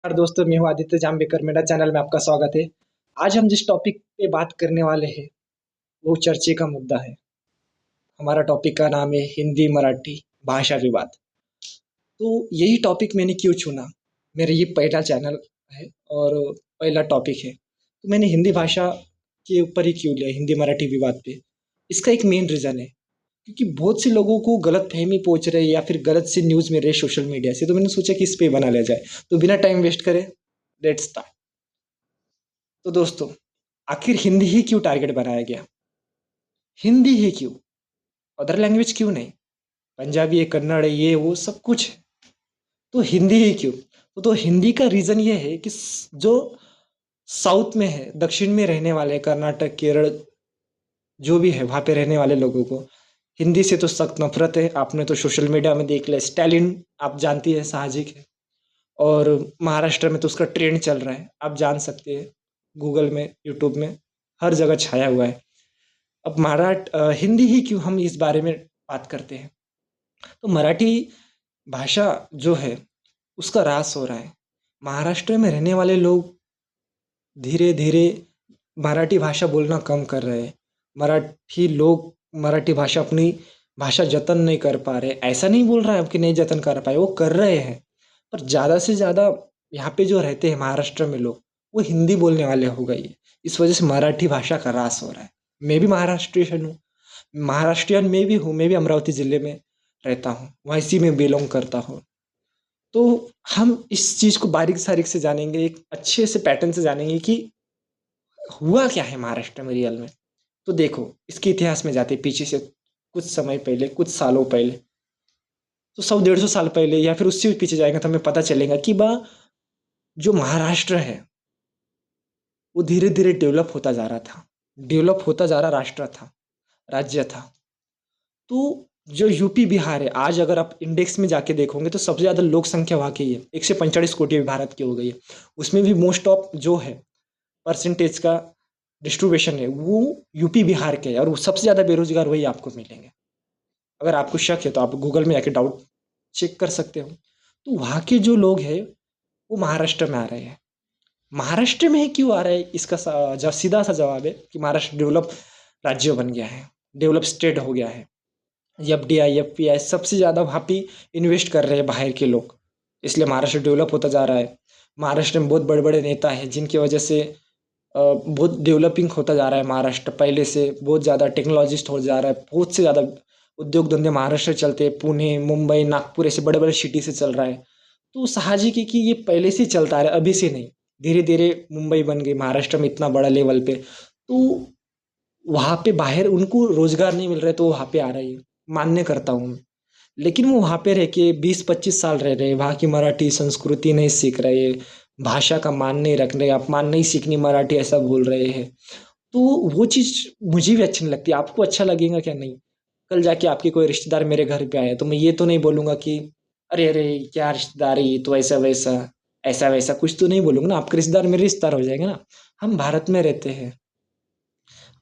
नमस्कार दोस्तों, मैं हूँ आदित्य जाम्बेकर। मेरा चैनल में आपका स्वागत है। आज हम जिस टॉपिक पे बात करने वाले हैं वो चर्चे का मुद्दा है। हमारा टॉपिक का नाम है हिंदी मराठी भाषा विवाद। तो यही टॉपिक मैंने क्यों चुना? मेरा ये पहला चैनल है और पहला टॉपिक है, तो मैंने हिंदी भाषा के ऊपर ही क्यों लिया हिंदी मराठी विवाद पे। इसका एक मेन रीज़न है क्योंकि बहुत से लोगों को गलत फहमी पहुंच रही है या फिर गलत सी न्यूज़ मिल रही है सोशल मीडिया से, तो मैंने सोचा कि इस पे बना लिया जाए। तो बिना टाइम वेस्ट करे लेट्स स्टार्ट। तो दोस्तों, आखिर हिंदी ही क्यों टारगेट बनाया गया? हिंदी ही क्यों? अदर लैंग्वेज क्यों नहीं? पंजाबी है, कन्नड़ है, ये वो सब कुछ है, तो हिंदी ही क्यों? तो हिंदी का रीज़न ये है कि जो साउथ में है, दक्षिण में रहने वाले कर्नाटक, केरल जो भी है वहाँ पे रहने वाले लोगों को हिंदी से तो सख्त नफरत है। आपने तो सोशल मीडिया में देख लिया, स्टालिन आप जानती है, साहजिक है। और महाराष्ट्र में तो उसका ट्रेंड चल रहा है, आप जान सकते हैं। गूगल में, यूट्यूब में हर जगह छाया हुआ है। अब हिंदी ही क्यों हम इस बारे में बात करते हैं? तो मराठी भाषा जो है उसका ह्रास हो रहा है। महाराष्ट्र में रहने वाले लोग धीरे धीरे मराठी भाषा बोलना कम कर रहे हैं। मराठी लोग मराठी भाषा अपनी भाषा जतन नहीं कर पा रहे। ऐसा नहीं बोल रहा है कि नहीं जतन कर पाए, वो कर रहे हैं, पर ज़्यादा से ज़्यादा यहाँ पे जो रहते हैं महाराष्ट्र में लोग, वो हिंदी बोलने वाले हो गई है। इस वजह से मराठी भाषा का ह्रास हो रहा है। मैं भी महाराष्ट्रियन हूँ, महाराष्ट्रियन मैं भी हूँ। मैं भी अमरावती ज़िले में रहता हूँ, वैसी में बिलोंग करता हूँ। तो हम इस चीज़ को बारीक सारीक से जानेंगे, एक अच्छे से पैटर्न से जानेंगे कि हुआ क्या है महाराष्ट्र में रियल में। तो देखो, इसके इतिहास में जाते पीछे से कुछ समय पहले, कुछ सालों पहले, तो 100 150 साल पहले या फिर उससे भी पीछे जाएंगे तो हमें पता चलेगा कि जो महाराष्ट्र है वो धीरे धीरे डेवलप होता जा रहा था। डेवलप होता जा रहा राष्ट्र था, राज्य था। तो जो यूपी बिहार है, आज अगर आप इंडेक्स में जाके देखोगे तो सबसे ज़्यादा लोक संख्या वहाँ की है, 145 कोटि भारत की हो गई है। उसमें भी मोस्ट ऑफ जो है परसेंटेज का डिस्ट्रीब्यूशन है वो यूपी बिहार के है, और वो सबसे ज़्यादा बेरोजगार वही आपको मिलेंगे। अगर आपको शक है तो आप गूगल में जाके डाउट चेक कर सकते हो। तो वहाँ के जो लोग हैं वो महाराष्ट्र में आ रहे हैं। महाराष्ट्र में ही क्यों आ रहे हैं, इसका सीधा सा जवाब है कि महाराष्ट्र डेवलप राज्य बन गया है, डेवलप स्टेट हो गया है। एफडीआई, एफपीआई सबसे ज़्यादा वहाँ पे इन्वेस्ट कर रहे हैं बाहर के लोग, इसलिए महाराष्ट्र डेवलप होता जा रहा है। महाराष्ट्र में बहुत बड़े बड़े नेता हैं जिनकी वजह से बहुत डेवलपिंग होता जा रहा है महाराष्ट्र। पहले से बहुत ज़्यादा टेक्नोलॉजिस्ट हो जा रहा है, बहुत से ज़्यादा उद्योग धंधे महाराष्ट्र चलते हैं। पुणे, मुंबई, नागपुर ऐसे बड़े बड़े सिटी से चल रहा है। तो साहजिक है कि ये पहले से चलता आ रहा है, अभी से नहीं। धीरे धीरे मुंबई बन गई महाराष्ट्र में इतना बड़ा लेवल पे, तो वहाँ पे बाहर उनको रोजगार नहीं मिल रहा है तो वहाँ पे आ रही है, मान्य करता हूँ मैं। लेकिन वो वहाँ पे रह के 20 25 साल रह रहे हैं, वहाँ की मराठी संस्कृति नहीं सीख रहे, भाषा का मान नहीं रख रहे, अपमान नहीं सीखनी मराठी ऐसा बोल रहे हैं। तो वो चीज़ मुझे भी अच्छी नहीं लगती। आपको अच्छा लगेगा क्या? नहीं। कल जाके आपके कोई रिश्तेदार मेरे घर पे आए तो मैं ये तो नहीं बोलूंगा कि अरे अरे क्या रिश्तेदारी, तो ऐसा वैसा, ऐसा वैसा कुछ तो नहीं बोलूंगा ना। आपके रिश्तेदार मेरे रिश्तेदार हो जाएंगे ना। हम भारत में रहते हैं,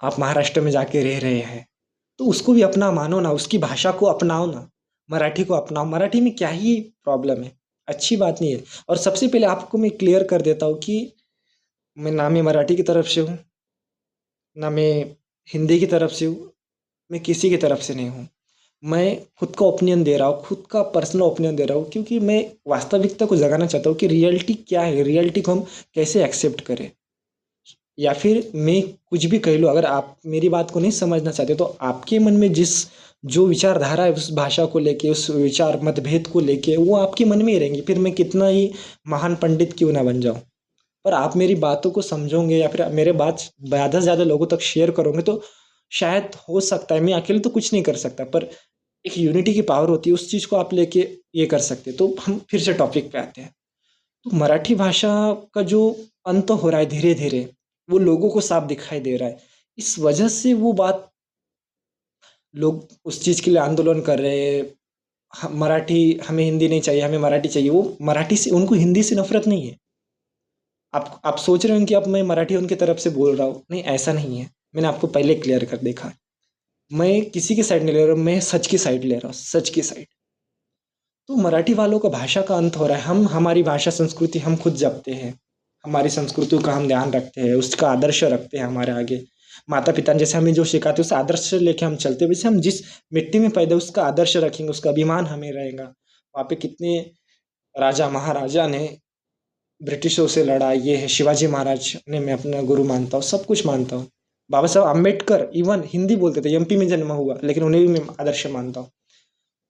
आप महाराष्ट्र में जाके रह रहे हैं, तो उसको भी अपना मानो ना, उसकी भाषा को अपनाओ ना, मराठी को अपनाओ। मराठी में क्या ही प्रॉब्लम है, अच्छी बात नहीं है। और सबसे पहले आपको मैं क्लियर कर देता हूँ कि मैं ना मैं मराठी की तरफ से हूँ, ना मैं हिंदी की तरफ से हूँ, मैं किसी की तरफ से नहीं हूँ। मैं खुद का ओपिनियन दे रहा हूँ, खुद का पर्सनल ओपिनियन दे रहा हूँ, क्योंकि मैं वास्तविकता को जगाना चाहता हूँ कि रियलिटी क्या है, रियलिटी को हम कैसे एक्सेप्ट करें। या फिर मैं कुछ भी कह लूँ, अगर आप मेरी बात को नहीं समझना चाहते तो आपके मन में जिस जो विचारधारा है उस भाषा को लेके, उस विचार मतभेद को लेके, वो आपके मन में ही रहेंगे। फिर मैं कितना ही महान पंडित क्यों ना बन जाऊं, पर आप मेरी बातों को समझोगे या फिर मेरे बात ज़्यादा से ज़्यादा लोगों तक शेयर करोगे तो शायद हो सकता है, मैं अकेले तो कुछ नहीं कर सकता, पर एक यूनिटी की पावर होती है, उस चीज़ को आप लेके ये कर सकते हैं। तो हम फिर से टॉपिक पे आते हैं। तो मराठी भाषा का जो अंत हो रहा है धीरे धीरे, वो लोगों को साफ दिखाई दे रहा है। इस वजह से वो बात, लोग उस चीज़ के लिए आंदोलन कर रहे हैं। मराठी हमें हिंदी नहीं चाहिए, हमें मराठी चाहिए। वो मराठी से, उनको हिंदी से नफरत नहीं है। आप सोच रहे हो कि अब मैं मराठी उनकी तरफ से बोल रहा हूँ, नहीं ऐसा नहीं है। मैंने आपको पहले क्लियर कर देखा है। मैं किसी की साइड नहीं ले रहा हूँ, मैं सच की साइड ले रहा हूँ, सच की साइड। तो मराठी वालों का भाषा का अंत हो रहा है। हम हमारी भाषा संस्कृति हम खुद जपते हैं, हमारी संस्कृति का हम ध्यान रखते हैं, उसका आदर्श रखते हैं हमारे आगे। माता पिता ने जैसे हमें जो सिखाते हैं उसे आदर्श लेके हम चलते हैं, वैसे हम जिस मिट्टी में पैदा हुए उसका आदर्श रखेंगे, उसका अभिमान हमें रहेगा। वहाँ पे कितने राजा महाराजा ने ब्रिटिशों से लड़ा, ये है शिवाजी महाराज ने मैं अपना गुरु मानता हूँ, सब कुछ मानता हूँ। बाबा साहब अम्बेडकर इवन हिंदी बोलते थे, एमपी में जन्म हुआ, लेकिन उन्हें भी मैं आदर्श मानता हूँ।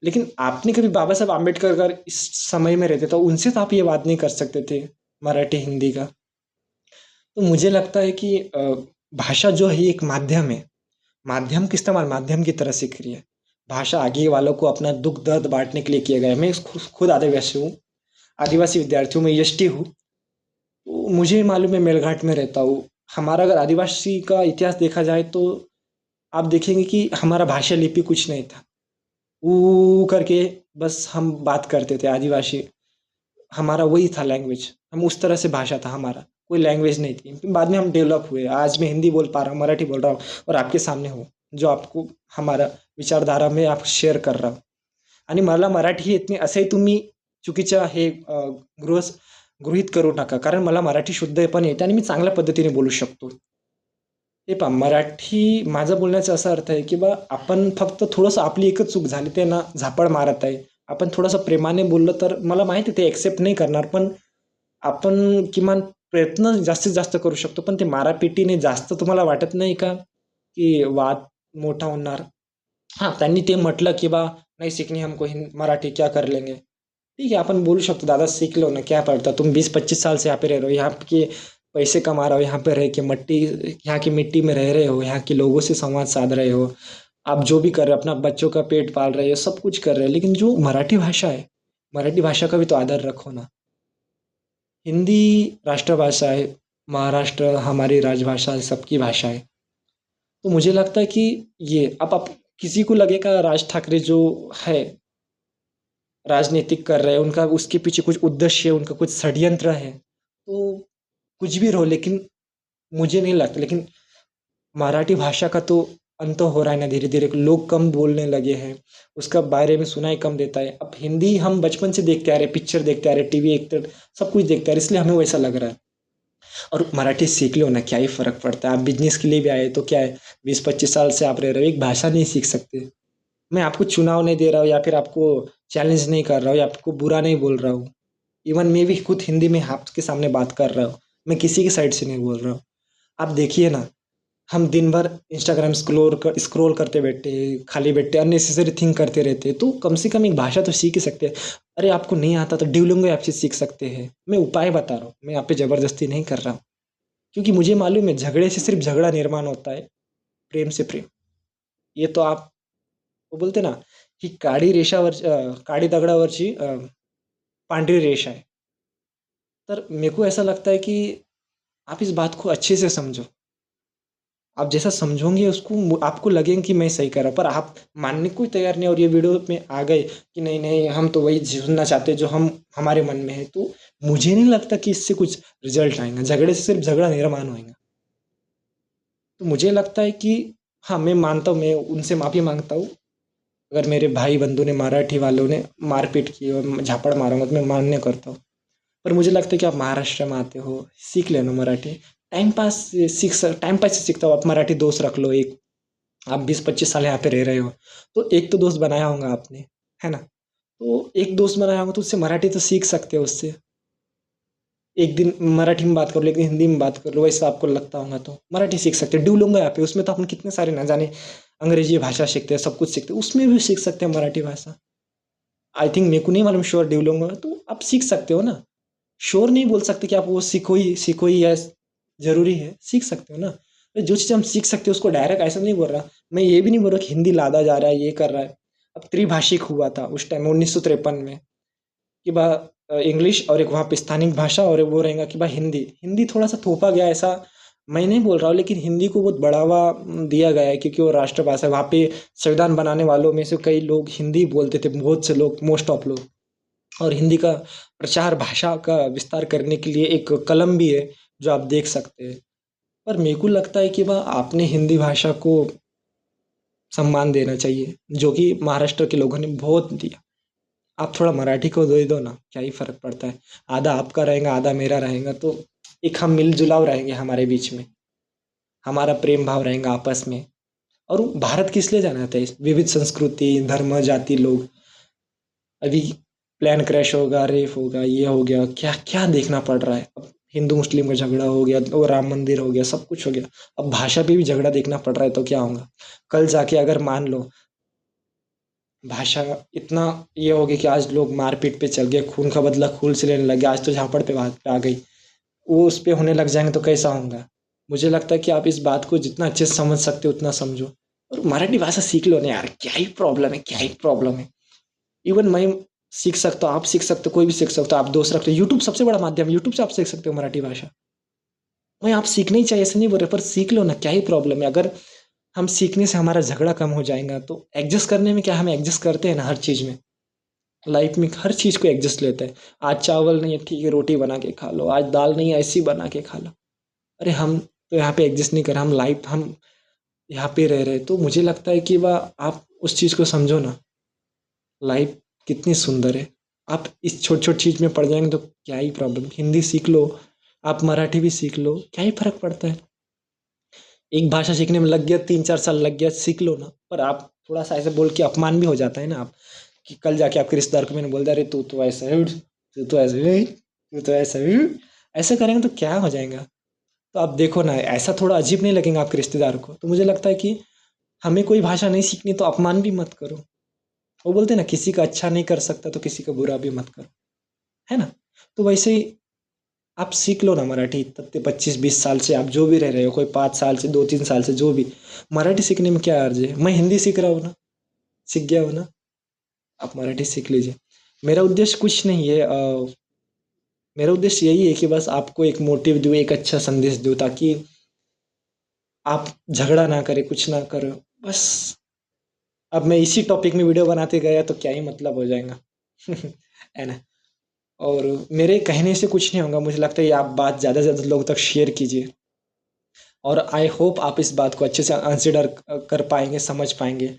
लेकिन आपने कभी बाबा साहब आम्बेडकर अगर इस समय में रहते तो उनसे तो आप ये बात नहीं कर सकते थे मराठी हिंदी का। तो मुझे लगता है कि भाषा जो है एक माध्यम है, माध्यम का इस्तेमाल माध्यम की तरह से करिए। भाषा आगे वालों को अपना दुख दर्द बांटने के लिए किया गया है। मैं खुद आदिवासी हूँ, आदिवासी विद्यार्थी हूँ, मैं एसटी हूँ। तो मुझे मालूम है, मेलघाट में रहता हूँ। हमारा अगर आदिवासी का इतिहास देखा जाए तो आप देखेंगे कि हमारा भाषा लिपि कुछ नहीं था। ऊ करके बस हम बात करते थे आदिवासी, हमारा वही था लैंग्वेज, हम उस तरह से भाषा था हमारा, कोई लैंग्वेज नहीं थी। बाद में हम डेवलप हुए, आज मैं हिंदी बोल पा रहा हूँ, मराठी बोल रहा हूँ और आपके सामने हूँ, जो आपको हमारा विचारधारा में आप शेअर कर रहा हूँ। आणि मला मराठी येत नाही असंही तुम्ही चुकीचं हे गृहीत करू नका, कारण मला मराठी शुद्ध पण येते आणि मी चांगल्या पद्धतीने बोलू शकतो। हे पहा, मराठी माझं बोलण्याचा असा अर्थ आहे की बा आपण फक्त थोडंसं आपली एकच चूक झाली ते ना झापड मारत आहे, आपण थोडंसं प्रेमाने बोललं तर मला माहिती आहे ते एक्सेप्ट नाही करणार, पण आपण किमान प्रयत्न जास्तीत जास्त करू शकतो। पण ते मारापिटीने जास्त तुम्हाला वाटत नाही का की वाद मोठा होणार? हाँ, त्यांनी ते म्हटलं की बा नहीं सीखनी हमको मराठी, क्या कर लेंगे। ठीक है, अपन बोल सकते दादा सीख लो ना, क्या पड़ता, तुम 20-25 साल से यहाँ पे रह रहे हो, यहाँ के पैसे कमा रहे हो, यहाँ पे रह के मट्टी, यहाँ की मिट्टी में रह रहे हो, यहाँ के लोगों से संवाद साध रहे हो, आप जो भी कर रहे हो अपना बच्चों का पेट पाल रहे हो, सब कुछ कर रहे हो, लेकिन जो मराठी भाषा है, मराठी भाषा का भी तो आदर रखो ना। हिंदी राष्ट्रभाषा है, महाराष्ट्र हमारी राजभाषा है, सबकी भाषा है। तो मुझे लगता है कि ये अब आप किसी को लगेगा राज ठाकरे जो है राजनीतिक कर रहे हैं, उनका उसके पीछे कुछ उद्देश्य है, उनका कुछ षड्यंत्र है, तो कुछ भी रहो, लेकिन मुझे नहीं लगता। लेकिन मराठी भाषा का तो अंत हो रहा है ना धीरे धीरे, लोग कम बोलने लगे हैं, उसका बारे में सुनाई कम देता है। अब हिंदी हम बचपन से देखते आ रहे, पिक्चर देखते आ रहे, टीवी देखते, सब कुछ देखते आ रहे, इसलिए हमें वैसा लग रहा है। और मराठी सीख लो ना, क्या ही फर्क पड़ता है, आप बिजनेस के लिए भी आए तो क्या है, 20-25 साल से आप रह रहे हो, एक भाषा नहीं सीख सकते। मैं आपको चुनाव नहीं दे रहा हूँ या फिर आपको चैलेंज नहीं कर रहा हूँ या आपको बुरा नहीं बोल रहा हूँ। इवन मैं भी खुद हिंदी में आपके सामने बात कर रहा हूँ, मैं किसी की साइड से नहीं बोल रहा हूँ। आप देखिए ना, हम दिन भर इंस्टाग्राम स्क्रॉल करते बैठे हैं, खाली बैठे अननेसेसरी थिंग करते रहते हैं, तो कम से कम एक भाषा तो सीख ही सकते हैं। अरे आपको नहीं आता तो ड्यूलिंगो ऐप से सीख सकते हैं। मैं उपाय बता रहा हूँ, मैं यहाँ पे ज़बरदस्ती नहीं कर रहा हूँ, क्योंकि मुझे मालूम है झगड़े से सिर्फ झगड़ा निर्माण होता है, प्रेम से प्रेम। ये तो आप वो बोलते ना की काळी दगडावरची पांढरी रेष आहे। तर मेरे को ऐसा लगता है कि आप इस बात को अच्छे से समझो। आप जैसा समझोगे उसको आपको लगेगा कि मैं सही कर रहा हूँ, पर आप मानने को ही तैयार नहीं और ये वीडियो में आ गए कि नहीं नहीं हम तो वही सुनना चाहते हैं जो हम हमारे मन में है, तो मुझे नहीं लगता कि इससे कुछ रिजल्ट आएगा। झगड़े से सिर्फ झगड़ा निर्माण होएगा। तो मुझे लगता है कि हाँ, मैं मानता हूँ, मैं उनसे माफ़ी मांगता हूँ अगर मेरे भाई बंधु ने मराठी वालों ने मारपीट की और झापड़ मारा होगा तो मैं मान्य करता हूँ। पर मुझे लगता है कि आप महाराष्ट्र में आते हो, सीख लेना मराठी। टाइम पास से सीखता हो, आप मराठी दोस्त रख लो एक। आप 20-25 साल यहाँ पे रह रहे हो, तो एक तो दोस्त बनाया होगा आपने, है ना? तो एक दोस्त बनाया होगा तो उससे मराठी तो सीख सकते हो उससे। एक दिन मराठी में बात करो, लेकिन हिंदी में बात कर लो, वैसा आपको लगता होगा तो मराठी सीख सकते हो। ड्यूलिंगो ऐप है, उसमें तो अपन कितने सारे ना जाने अंग्रेजी भाषा सीखते हैं, सब कुछ सीखते हैं, उसमें भी सीख सकते हैं मराठी भाषा। आई थिंक मेरे को नहीं मालूम, श्योर ड्यूलिंगो है, तो आप सीख सकते हो ना। श्योर नहीं बोल सकते कि आप वो सीखो ही, या ज़रूरी है, सीख सकते हो ना। तो जो चीज़ हम सीख सकते हैं उसको डायरेक्ट ऐसा नहीं बोल रहा। मैं ये भी नहीं बोल रहा कि हिंदी लादा जा रहा है, ये कर रहा है। अब त्रिभाषिक हुआ था उस टाइम 1953 में कि बा इंग्लिश और एक वहाँ पे स्थानिक भाषा और एक वो रहेगा कि बा हिंदी। हिंदी थोड़ा-सा थोपा गया, ऐसा मैं नहीं बोल रहा हूँ, लेकिन हिंदी को बहुत बढ़ावा दिया गया है क्योंकि वो राष्ट्रभाषा है। वहाँ पे संविधान बनाने वालों में से कई लोग हिंदी बोलते थे, बहुत से लोग, मोस्ट ऑफ लोग। और हिंदी का प्रचार, भाषा का विस्तार करने के लिए एक कलम भी है जो आप देख सकते हैं। पर मेरे को लगता है कि वह आपने हिंदी भाषा को सम्मान देना चाहिए, जो कि महाराष्ट्र के लोगों ने बहुत दिया। आप थोड़ा मराठी को दे दो ना, क्या ही फ़र्क पड़ता है। आधा आपका रहेगा, आधा मेरा रहेगा, तो एक हम मिल-जुलाव रहेंगे हमारे बीच में, हमारा प्रेम भाव रहेगा आपस में। और भारत किस लिए जाना जाता है? विविध संस्कृति, धर्म, जाति, लोग। अभी प्लेन क्रैश होगा, रेप होगा, ये हो गया, क्या क्या देखना पड़ रहा है। अब हिंदू मुस्लिम का झगड़ा हो गया, तो राम मंदिर हो गया, सब कुछ हो गया। अब भाषा पे भी झगड़ा देखना पड़ रहा है, तो क्या होगा? कल जाके अगर मान लो भाषा इतना ये हो गया कि आज लोग मारपीट पे चल गए, खून का बदला खून से लेने लगे, आज तो झापड़ पे बात पे आ गई, वो उस पे होने लग जाएंगे तो कैसा होगा? मुझे लगता है कि आप इस बात को जितना अच्छे से समझ सकते हो उतना समझो। और मराठी भाषा सीख लो ना यार, क्या ही प्रॉब्लम है, क्या ही प्रॉब्लम है। इवन मैं सीख सकता हूँ, आप सीख सकते हो, कोई भी सीख सकता हो। आप दोस्त रखते हो, यूट्यूब सबसे बड़ा माध्यम, यूट्यूब से आप सीख सकते हो मराठी भाषा। वही आप सीखना ही चाहिए, ऐसे नहीं बोल रहे, पर सीख लो ना, क्या ही प्रॉब्लम है। अगर हम सीखने से हमारा झगड़ा कम हो जाएगा तो एडजस्ट करने में क्या, हम एडजस्ट करते हैं ना हर चीज़ में। लाइफ में हर चीज़ को एडजस्ट लेते हैं। आज चावल नहीं है, ठीक है रोटी बना के खा लो। आज दाल नहीं है, ऐसी बना के खा लो। अरे हम तो यहाँ पे एडजस्ट नहीं कर रहे, हम यहाँ पे रह रहे, तो मुझे लगता है कि वह आप उस चीज़ को समझो ना। लाइफ कितनी सुंदर है। आप इस छोटी छोटी चीज़ में पड़ जाएंगे तो क्या ही प्रॉब्लम। हिंदी सीख लो, आप मराठी भी सीख लो, क्या ही फर्क पड़ता है। एक भाषा सीखने में लग गया 3-4 साल लग गया, सीख लो ना। पर आप थोड़ा सा ऐसे बोल के अपमान भी हो जाता है ना आप, कि कल जाके आपके रिश्तेदार को मैंने बोल दिया, अरे तू तो ऐसा है, तू तो ऐसा है, तू तो ऐसा है, ऐसे करेंगे तो क्या हो जाएगा? तो आप देखो ना, ऐसा थोड़ा अजीब नहीं लगेगा आपके रिश्तेदार को? तो मुझे लगता है कि हमें कोई भाषा नहीं सीखनी तो अपमान भी मत करो। वो बोलते हैं ना, किसी का अच्छा नहीं कर सकता तो किसी का बुरा भी मत करो, है ना? तो वैसे ही आप सीख लो ना मराठी। तब ते 25-20 साल से आप जो भी रह रहे हो, कोई 5 साल से, 2-3 साल से, जो भी, मराठी सीखने में क्या अर्ज है? मैं हिंदी सीख रहा हूँ ना, सीख गया हूँ ना, आप मराठी सीख लीजिए। मेरा उद्देश्य कुछ नहीं है, मेरा उद्देश्य यही है कि बस आपको एक मोटिव दूँ, एक अच्छा संदेश दूँ, ताकि आप झगड़ा ना करें, कुछ ना करो बस। अब मैं इसी टॉपिक में वीडियो बनाते गया तो क्या ही मतलब हो जाएगा। है ना? और मेरे कहने से कुछ नहीं होगा, मुझे लगता है ये आप बात ज़्यादा से ज़्यादा लोगों तक शेयर कीजिए। और आई होप आप इस बात को अच्छे से कन्सिडर कर पाएंगे, समझ पाएंगे।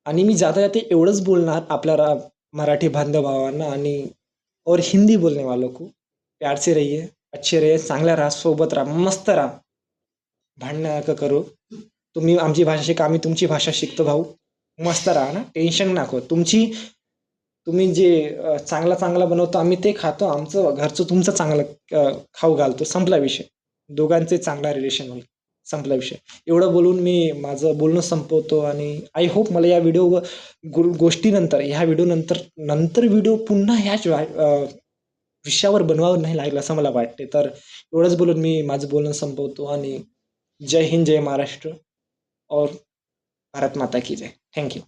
आणि मी जाता जाते एवढंच बोलणार आपल्याला, मराठी बांधव भावांना आणि और हिंदी बोलने वालों को, प्यार से रहिए, अच्छे रहिए, चांगल्या राहा, सोबत राहा, मस्त राहा, भांडणं नका करू। तुम्ही आमची भाषा शिका, आम्ही तुमची भाषा शिकतो भाऊ, मस्त राहा ना, टेन्शन नको तुमची। तुम्ही जे चांगला चांगला बनवतो आम्ही ते खातो, आमचं घरचं तुमचं चांगलं खाऊ घालतो, संपला विषय. दोघांचे चांगला रिलेशन होईल, संपला विषय. एवढं बोलून मी माझं बोलणं संपवतो आणि आय होप मला या व्हिडिओ गोष्टीनंतर, ह्या व्हिडिओ नंतर नंतर व्हिडिओ पुन्हा ह्याच विषयावर बनवावं नाही लागलं असं मला वाटते. तर एवढंच बोलून मी माझं बोलणं संपवतो आणि जय हिंद, जय महाराष्ट्र और भारत माता की जय. Thank you.